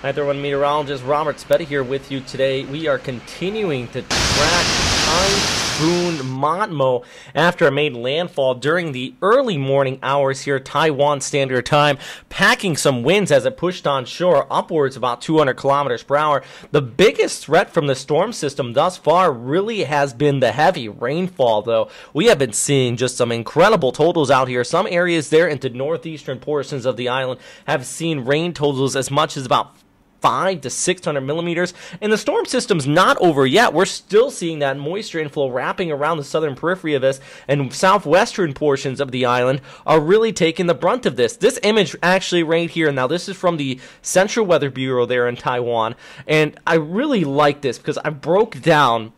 Hi there, one meteorologist Robert Spetta here with you today. We are continuing to track Typhoon Matmo after it made landfall during the early morning hours here, Taiwan Standard Time, packing some winds as it pushed on shore upwards about 200 kilometers per hour. The biggest threat from the storm system thus far really has been the heavy rainfall, though. We have been seeing just some incredible totals out here. Some areas there into northeastern portions of the island have seen rain totals as much as about 500 to 600 millimeters, and the storm system's not over yet. We're still seeing that moisture inflow wrapping around the southern periphery of this, and southwestern portions of the island are really taking the brunt of this. This image actually right here, now this is from the Central Weather Bureau there in Taiwan, and I really like this because I broke down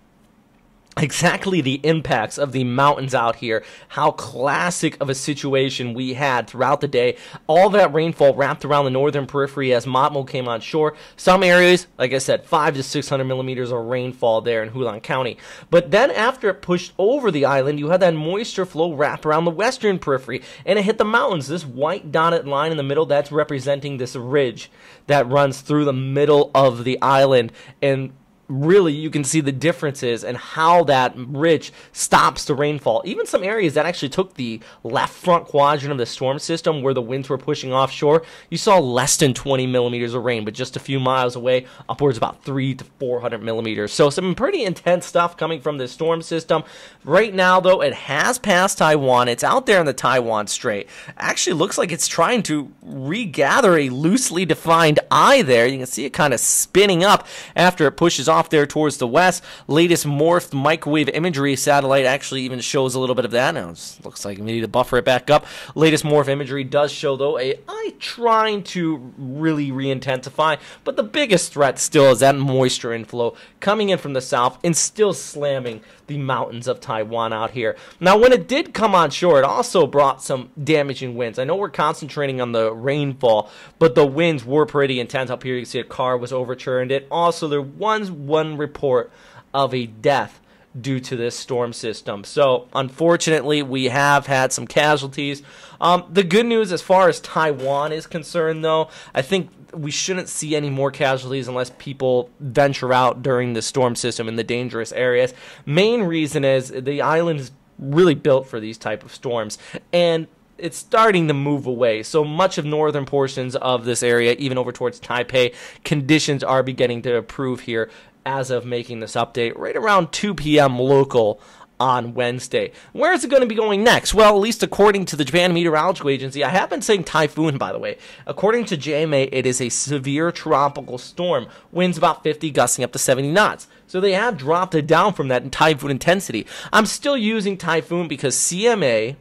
exactly the impacts of the mountains out here, how classic of a situation we had throughout the day. All that rainfall wrapped around the northern periphery as Matmo came on shore. Some areas, like I said, 500 to 600 millimeters of rainfall there in Hulan County. But then after it pushed over the island, you had that moisture flow wrap around the western periphery, and it hit the mountains. This white dotted line in the middle, that's representing this ridge that runs through the middle of the island, and really you can see the differences and how that ridge stops the rainfall. Even some areas that actually took the left front quadrant of the storm system where the winds were pushing offshore, you saw less than 20 millimeters of rain, but just a few miles away, upwards about 300 to 400 millimeters. So some pretty intense stuff coming from this storm system. Right now, though, it has passed Taiwan. It's out there in the Taiwan Strait. Actually looks like it's trying to regather a loosely defined eye there. You can see it kind of spinning up after it pushes off there towards the west. Latest morphed microwave imagery satellite actually even shows a little bit of that. Now it looks like we need to buffer it back up. Latest morph imagery does show, though, a eye trying to really re-intensify, but the biggest threat still is that moisture inflow coming in from the south and still slamming the mountains of Taiwan out here. Now, when it did come on shore, it also brought some damaging winds. I know we're concentrating on the rainfall, but the winds were pretty intense up here. You can see a car was overturned. It also, there was one report of a death due to this storm system. So, unfortunately, we have had some casualties. The good news as far as Taiwan is concerned, though, I think we shouldn't see any more casualties unless people venture out during the storm system in the dangerous areas. Main reason is the island is really built for these type of storms, and it's starting to move away. So much of northern portions of this area, even over towards Taipei, conditions are beginning to improve here as of making this update right around 2 p.m. local on Wednesday. Where is it going to be going next? Well, at least according to the Japan Meteorological Agency, I have been saying typhoon, by the way. According to JMA, it is a severe tropical storm. Winds about 50, gusting up to 70 knots. So they have dropped it down from that in typhoon intensity. I'm still using typhoon because CMA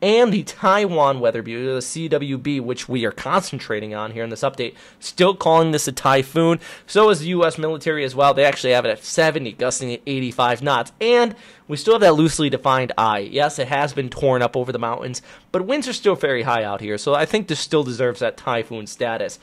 and the Taiwan Weather Bureau, the CWB, which we are concentrating on here in this update, still calling this a typhoon. So is the U.S. military as well. They actually have it at 70, gusting at 85 knots. And we still have that loosely defined eye. Yes, it has been torn up over the mountains, but winds are still very high out here. So I think this still deserves that typhoon status.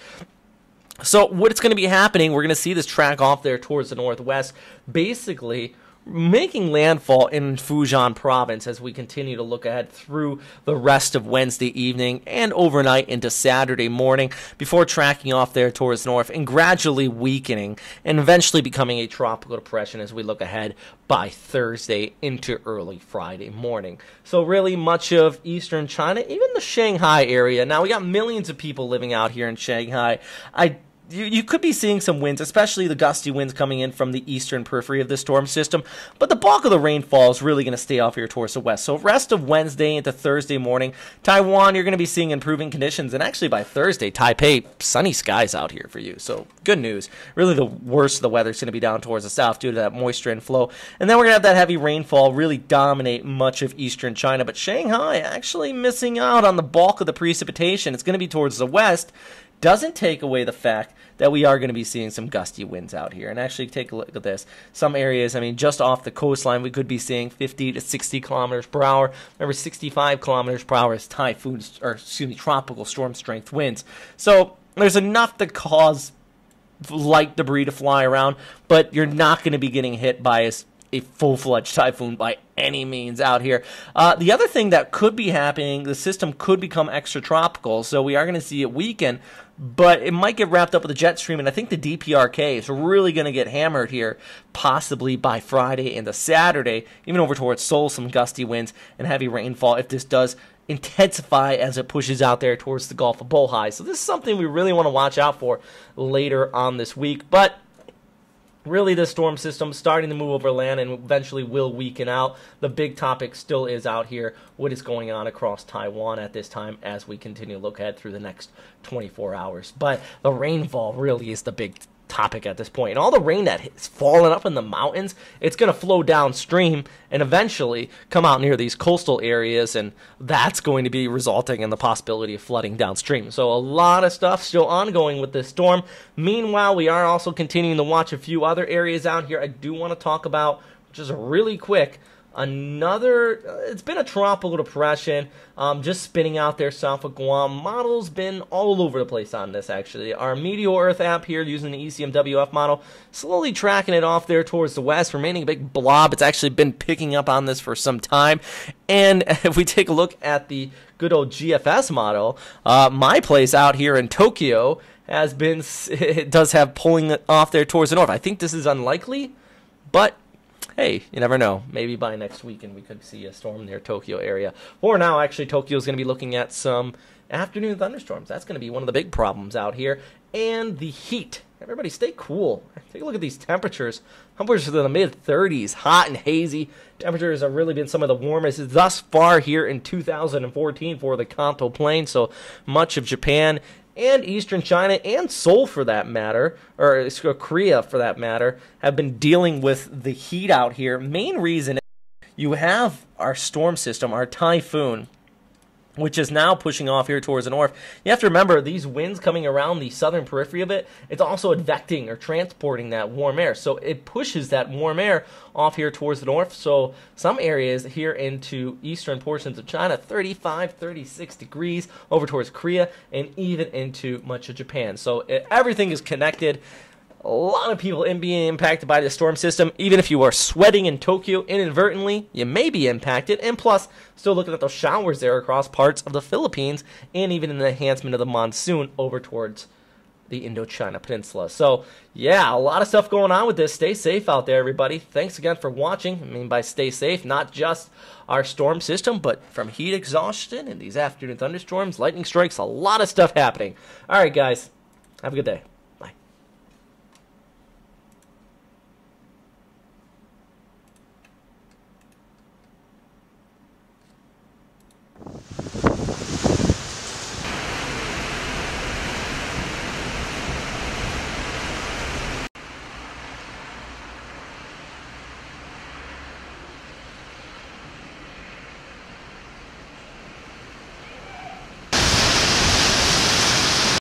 So what's going to be happening, we're going to see this track off there towards the northwest, basically making landfall in Fujian province as we continue to look ahead through the rest of Wednesday evening and overnight into Saturday morning before tracking off there towards north and gradually weakening and eventually becoming a tropical depression as we look ahead by Thursday into early Friday morning. So really much of eastern China, even the Shanghai area. Now we got millions of people living out here in Shanghai. You could be seeing some winds, especially the gusty winds coming in from the eastern periphery of the storm system, but the bulk of the rainfall is really going to stay off here towards the west. So rest of Wednesday into Thursday morning, Taiwan, you're going to be seeing improving conditions, and actually by Thursday, Taipei, sunny skies out here for you. So good news. Really the worst of the weather is going to be down towards the south due to that moisture inflow, and then we're going to have that heavy rainfall really dominate much of eastern China, but Shanghai actually missing out on the bulk of the precipitation. It's going to be towards the west. Doesn't take away the fact that we are going to be seeing some gusty winds out here. And actually, take a look at this. Some areas, I mean, just off the coastline, we could be seeing 50 to 60 kilometers per hour. Remember, 65 kilometers per hour is tropical storm strength winds. So there's enough to cause light debris to fly around, but you're not going to be getting hit by as a full-fledged typhoon by any means out here. The other thing that could be happening, the system could become extratropical, so we are going to see it weaken, but it might get wrapped up with a jet stream, and I think the DPRK is really going to get hammered here, possibly by Friday into Saturday, even over towards Seoul, some gusty winds and heavy rainfall if this does intensify as it pushes out there towards the Gulf of Bohai. So this is something we really want to watch out for later on this week, but really, the storm system starting to move over land and eventually will weaken out. The big topic still is out here, what is going on across Taiwan at this time as we continue to look ahead through the next 24 hours. But the rainfall really is the big topic at this point. And all the rain that is falling up in the mountains, it's going to flow downstream and eventually come out near these coastal areas, and that's going to be resulting in the possibility of flooding downstream. So a lot of stuff still ongoing with this storm. Meanwhile, we are also continuing to watch a few other areas out here I do want to talk about, just really quick. It's been a tropical depression, just spinning out there south of Guam. Model's been all over the place on this, actually. Our Meteor Earth app here, using the ECMWF model, slowly tracking it off there towards the west, remaining a big blob. It's actually been picking up on this for some time. And if we take a look at the good old GFS model, my place out here in Tokyo it does have pulling it off there towards the north. I think this is unlikely, but hey, you never know. Maybe by next weekend we could see a storm near Tokyo area. For now, actually, Tokyo is going to be looking at some afternoon thunderstorms. That's going to be one of the big problems out here. And the heat. Everybody stay cool. Take a look at these temperatures. Temperatures in the mid-30s, hot and hazy. Temperatures have really been some of the warmest thus far here in 2014 for the Kanto Plain. So much of Japan and eastern China and Seoul for that matter, or Korea for that matter, have been dealing with the heat out here. Main reason, you have our storm system, our typhoon, which is now pushing off here towards the north. You have to remember, these winds coming around the southern periphery of it, it's also advecting or transporting that warm air. So it pushes that warm air off here towards the north. So some areas here into eastern portions of China, 35, 36 degrees, over towards Korea, and even into much of Japan. So everything is connected. A lot of people being impacted by the storm system. Even if you are sweating in Tokyo inadvertently, you may be impacted. And plus, still looking at those showers there across parts of the Philippines, and even an enhancement of the monsoon over towards the Indochina Peninsula. So, yeah, a lot of stuff going on with this. Stay safe out there, everybody. Thanks again for watching. I mean by stay safe, not just our storm system, but from heat exhaustion and these afternoon thunderstorms, lightning strikes, a lot of stuff happening. All right, guys, have a good day.